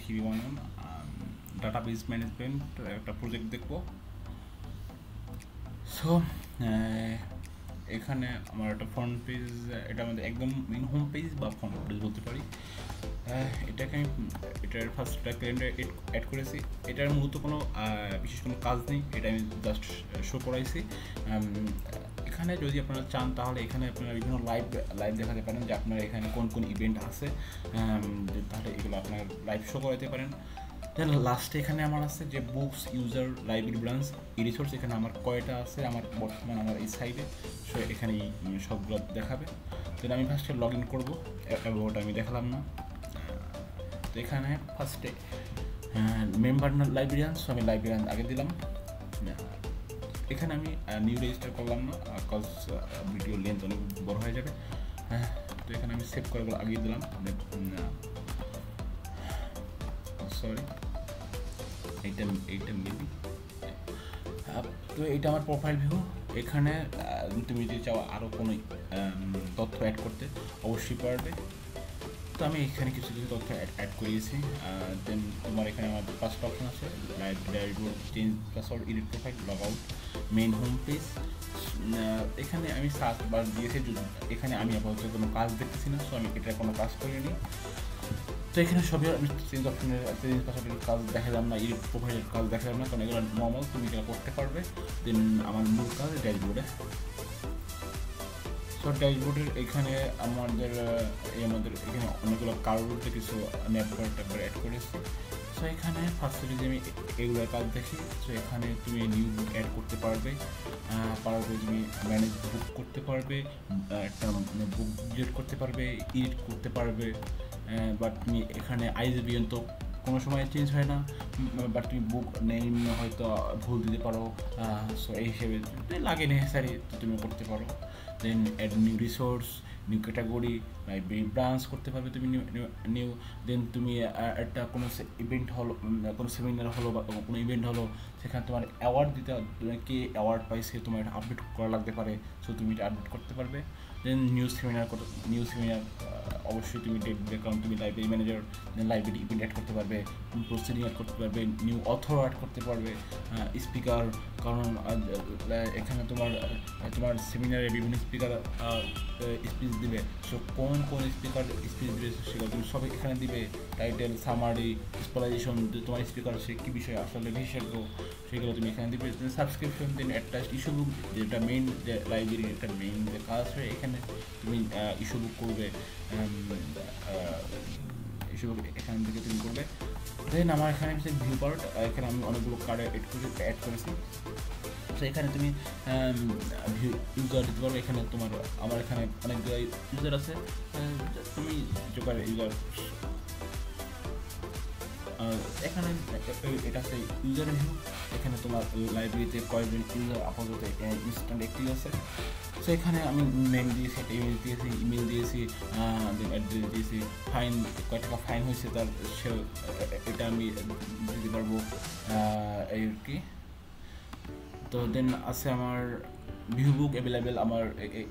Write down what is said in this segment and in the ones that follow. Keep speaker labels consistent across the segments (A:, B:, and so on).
A: 311 database management একটা project দেখব। So এখানে আমার একটা ফ্রন্ট পেজ, এটা আমাদের একদম মেন হোম পেজ বা ফ্রন্ট পেজ বলতে পারি। এটাকে আমি এটার ফার্স্ট ক্যালেন্ডার অ্যাড করেছি। এটার মূলত কোনো বিশেষ কোনো কাজ নেই, এটা আমি জাস্ট শো করাইছি। এখানে যদি আপনারা চান তাহলে এখানে আপনারা বিভিন্ন লাইভ দেখাতে পারেন যে আপনার এখানে কোন কোন ইভেন্ট আছে, তাহলে এগুলো আপনার লাইভ শো করাতে পারেন। দেন লাস্টে এখানে আমার আছে যে বুকস ইউজার লাইব্রেরি ব্রাঞ্চ ই রিসোর্স, এখানে আমার কয়টা আছে আমার বর্তমান আমার এই সাইডে, সো এখানে সবগুলো দেখাবে। দেন আমি ফার্স্টে লগ ইন করবো, ওটা আমি দেখালাম না। তো এখানে ফার্স্টে মেম্বার লাইব্রেরিয়ান, সো আমি লাইব্রেরিয়ান আগে দিলাম। এখানে আমি নিউ রেজিস্টার করলাম না, কজ ভিডিও লেন্থ অনেক বড় হয়ে যাবে। তো এখানে আমি সেভ করে আগিয়ে দিলাম। সরি, এইটা মেবি। তো এইটা আমার প্রোফাইল ভিউ। এখানে তুমি যদি চাও আরও কোনো তথ্য অ্যাড করতে অবশ্যই পারবে। তো আমি এখানে কিছু কিছু তথ্য অ্যাড করিয়েছি। দেন তোমার এখানে আমার 5টা অপশন আছে, dashboard, change password, edit profile, log out, main home page. এখানে আমি সার্চ বার দিয়েছি, এখানে আমি আপাতত কোনো কাজ দেখতেছি না, সো আমি এটা কোনো কাজ করিনি। তো এখানে সবই আমি চেঞ্জ অপশনের চেঞ্জ পাসওয়ার্ডের কাজ দেখালাম না, এডিট প্রোফাইলের কাজ দেখালাম না, কারণ এগুলো নর্মাল, তুমি এগুলো করতে পারবে। দেন আমার মূল কাজ ড্যাশবোর্ডে। সো ড্যাশবোর্ডের এখানে আমাদের এখানে অনেকগুলো কার্ভতে কিছু ন্যাপবার অ্যাড করেছি। সো এখানে ফার্স্টে যদি আমি এগুলোর কাজ দেখি, সো এখানে তুমি নিউ বুক অ্যাড করতে পারবে, তুমি ম্যানেজ বুক করতে পারবে, একটা বুক ডিলিট করতে পারবে, এডিট করতে পারবে। বাট তুমি এখানে আইএসবিএন তো কোনো সময় চেঞ্জ হয় না, বাট তুমি বুক নেম হয়তো ভুল দিতে পারো, সো এই হিসেবে লাগে নেসেসারি তো তুমি করতে পারো। Then add new resource, new category, library branch করতে পারবে তুমি নিউ। দেন তুমি একটা কোনো ইভেন্ট হলো, কোনো সেমিনার হলো বা কোনো ইভেন্ট হলো, সেখানে তোমার অ্যাওয়ার্ড দিতে, কে অ্যাওয়ার্ড পাইছে তোমার এটা আপডেট করা লাগতে পারে, সো তুমি এটা আপডেট করতে পারবে। দেন নিউ সেমিনার অবশ্যই তুমি ডেট দিবে, কারণ তুমি library manager, library event add করতে পারবে, প্রসিডিং অ্যাড করতে পারবে, নিউ অথর অ্যাড করতে পারবে, স্পিকার, কারণ এখানে তোমার সেমিনারে বিভিন্ন স্পিকার স্পিচ দিবে, সো কোন স্পিকার স্পিচ দিবে সেগুলো তুমি সবাই এখানে দিবে, টাইটেল, সামারি, স্পেশালাইজেশন, তোমার স্পিকার সে কী বিষয়ে আসলে বিশেষজ্ঞ সেগুলো তুমি এখানে দিবে। সাবস্ক্রিপশন, দেন অ্যাটাচড ইস্যু বুক, যেটা মেইন যে লাইব্রেরির একটা মেইন যে কাজ হয়, এখানে তুমি ইস্যু বুক করবে, ইস্যু বুক এখান থেকে তুমি করবে। দেন আমার এখানে হচ্ছে ভিউ পার্ট, এখানে আমি অনেকগুলো কার্ড অ্যাড করেছি। তো এখানে তুমি ইউজার দিতে পারো, এখানে আমার এখানে অনেকগুলো ইউজার আছে, তুমি জোকার ইউজার, এখানে এটা হচ্ছে ইউজার রিভিউ। এখানে তোমার লাইব্রেরিতে কয়েকজন ইউজার আপাতত ইনস্ট্যান্ট অ্যাক্টিভ আছে। সো এখানে আমি নেম দিয়েছি, একটা ইমেল দিয়েছি, দেন অ্যাড্রেস দিয়েছি, ফাইন কয় টাকা ফাইন হয়েছে তার সে এটা আমি দিতে পারবো এই আর কি। তো দেন আছে আমার ভিউ বুক অ্যাভেলেবেল, আমার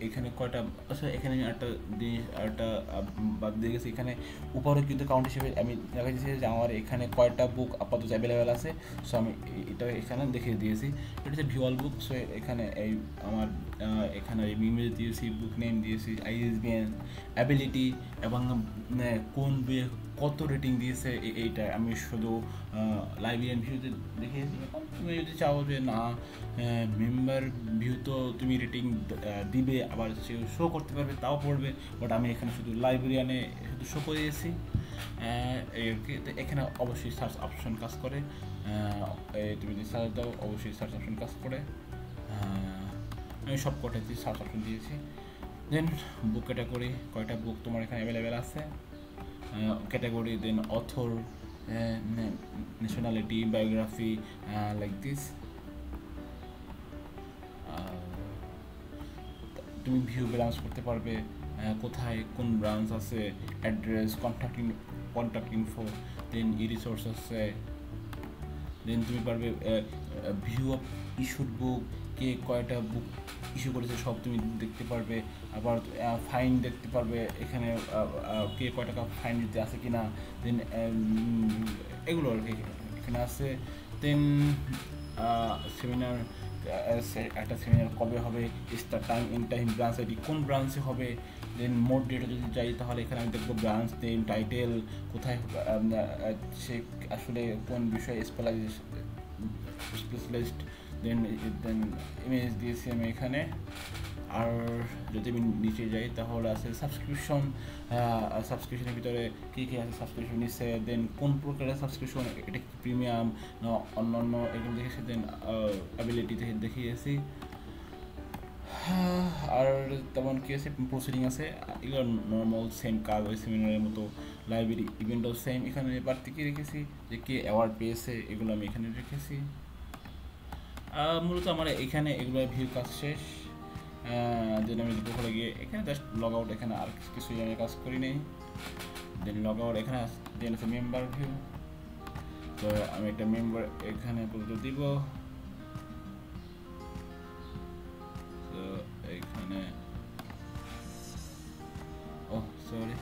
A: এখানে কয়টা আচ্ছা, এখানে আমি একটা জিনিস একটা বাদ দিয়ে গেছি, এখানে উপরে কিন্তু কাউন্ট হিসেবে আমি দেখা যাচ্ছে যে আমার এখানে কয়টা বুক আপাতত অ্যাভেলেবেল আছে, সো আমি এটা এখানে দেখিয়ে দিয়েছি। এটা হচ্ছে ভিউয়াল বুক। সো এখানে এই আমার এখানে ইমেজ দিয়েছি, বুক নেম দিয়েছি, আইএসবিএন, অ্যাবিলিটি এবং কোন বইয়ে কত রেটিং দিয়েছে এইটা আমি শুধু লাইব্রেরিয়ান ভিউতে দেখিয়েছি। এখন তুমি যদি চাও যে না মেম্বার ভিউ তো তুমি রেটিং দিবে, আবার সে শো করতে পারবে, তাও পড়বে, বাট আমি এখানে শুধু লাইব্রেরিয়ানে শুধু শো করিয়েছি এই আর কি। তো এখানে অবশ্যই সার্চ অপশন কাজ করে, তুমি যদি সার্চ দাও অবশ্যই সার্চ অপশন কাজ করে। আমি সব কটাতে সার্চ অপশন দিয়েছি। দেন বুক ক্যাটাগরি, কয়টা বুক তোমার এখানে অ্যাভেলেবেল আছে, category, then author, nationality, biography, like this. তুমি ভিউ ব্রাঞ্চ করতে পারবে, কোথায় কোন ব্রাঞ্চ আছে, address, contact info, then E resource আছে। দেন তুমি পারবে ভিউ অফ ইস্যুড বুক, কে কয়টা বুক ইস্যু করেছে সব তুমি দেখতে পারবে। আবার ফাইন দেখতে পারবে এখানে, কে কয় টাকা ফাইন দিতে আছে কি না, দেন এগুলো আর কি এখানে আছে। দেন সেমিনার, একটা সেমিনার কবে হবে, start time, end time, branch ID, কোন ব্রাঞ্চে হবে। দেন মোর ডেটা যদি যাই তাহলে এখানে আমি দেখবো ব্রাঞ্চ নেম, টাইটেল, কোথায় সে আসলে কোন বিষয়ে স্পেশালিস্ট। দেন ইমেজ দিয়েছি আমি এখানে। আর যদি আমি নিচে যাই তাহলে আছে সাবস্ক্রিপশনের ভিতরে কী কী আছে, সাবস্ক্রিপশন নিচ্ছে, দেন কোন প্রকারের সাবস্ক্রিপশন, এটা কি প্রিমিয়াম না অন্যান্য, এগুলো দেখেছি। দেন অ্যাবিলিটি থেকে দেখিয়েছি। আর তেমন কী আছে, প্রসিডিং আছে, এগুলো নর্মাল সেম কাজ ওই সেমিনারের মতো। লাইব্রেরি ইভেন্টও সেম, এখানে বাড়তি কী রেখেছি যে কে অ্যাওয়ার্ড পেয়েছে, এগুলো আমি এখানে রেখেছি। মূলত আমার এখানে এগুলো ভিউ কাজ শেষ। দেন আমি দুপুরে গিয়ে এখানে জাস্ট লগ আউট, এখানে আর কিছুই আমি কাজ করি নেই। দেন লগ আউট, এখানে দেন আছে মেম্বার ভিউ। তো আমি একটা মেম্বার এখানে পর্যন্ত দিব। তো এখানে সরি,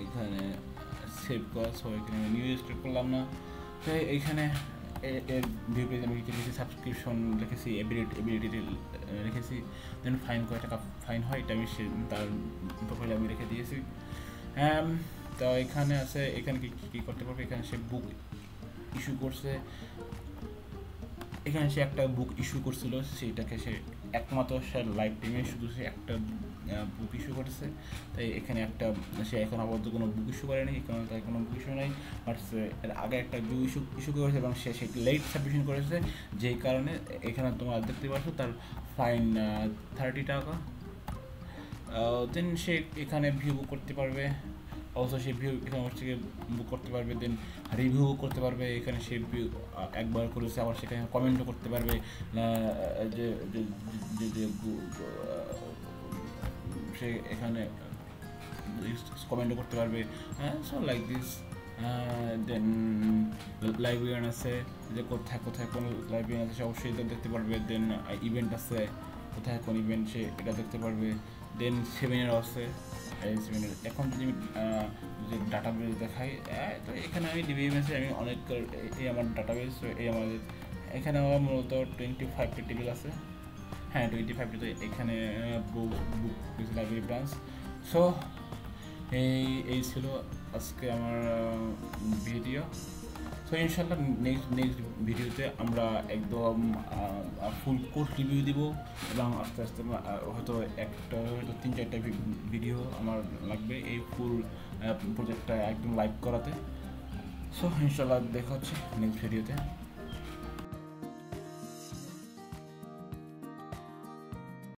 A: এখানে সেভ করা, সো এখানে নিউ রেজিস্টার করলাম না। তো এইখানে এর ভিউ পেজ আমি লিখেছি, সাবস্ক্রিপশন লিখেছি, এবিলিটি রেখেছি। দেন ফাইন কয় টাকা ফাইন হয় এটা আমি তার প্রোফাইলে আমি রেখে দিয়েছি। তো এখানে আছে, এখানে কী করতে পারবে, এখানে সে বুক ইস্যু করছে, এখানে সে একটা বুক ইস্যু করছিল, সেইটাকে সে একমাত্র সে লাইভ টাইমে শুধু সে একটা বুক ইস্যু করেছে। তাই এখানে একটা সে এখন আপাতত কোনো বুক ইস্যু করেনি, এখানে তাই কোনো বুক ইস্যু নেই। বাট এর আগে একটা বুক ইস্যু করেছে এবং সে লেট সাবমিশন করেছে, যেই কারণে এখানে তোমরা দেখতে পাচ্ছ তার ফাইন 30 টাকা। দেন সে এখানে ভিউ করতে পারবে, অবশ্য সে ভিউ এখানে হচ্ছে বুক করতে পারবে। দেন রিভিউ করতে পারবে, এখানে সে ভিউ একবার করেছে, আবার সেখানে কমেন্টও করতে পারবে যে সে এখানে কমেন্টও করতে পারবে। So like this. Then librarian আছে, যে কোথায় কোথায় কোন লাইব্রেরিয়ান আছে সে অবশ্যই এটা দেখতে পারবে। দেন ইভেন্ট আছে, কোথায় কোন ইভেন্ট সে এটা দেখতে পারবে। দেন সেমিনার আছে, এই সেমিনার এখন যদি আমি যে ডাটাবেস দেখাই, তো এখানে আমি ডিবিএমএসে আমি অনেক, এই আমার ডাটাবেস, এই আমাদের এখানে আমার মূলত 25টা টেবিল আছে। হ্যাঁ 25টা, তো এখানে বুক লাইব্রেরি ব্রাঞ্চ। সো এই ছিল আজকে আমার ভিডিও। সো ইনশাল্লাহ নেক্সট ভিডিওতে আমরা একদম ফুল কোর্স রিভিউ দিব, এবং আস্তে আস্তে হয়তো হয়তো 3-4টা ভিডিও আমার লাগবে এই ফুল প্রজেক্টটা একদম লাইভ করাতে। সো ইনশাল্লাহ দেখা হচ্ছে নেক্সট ভিডিওতে।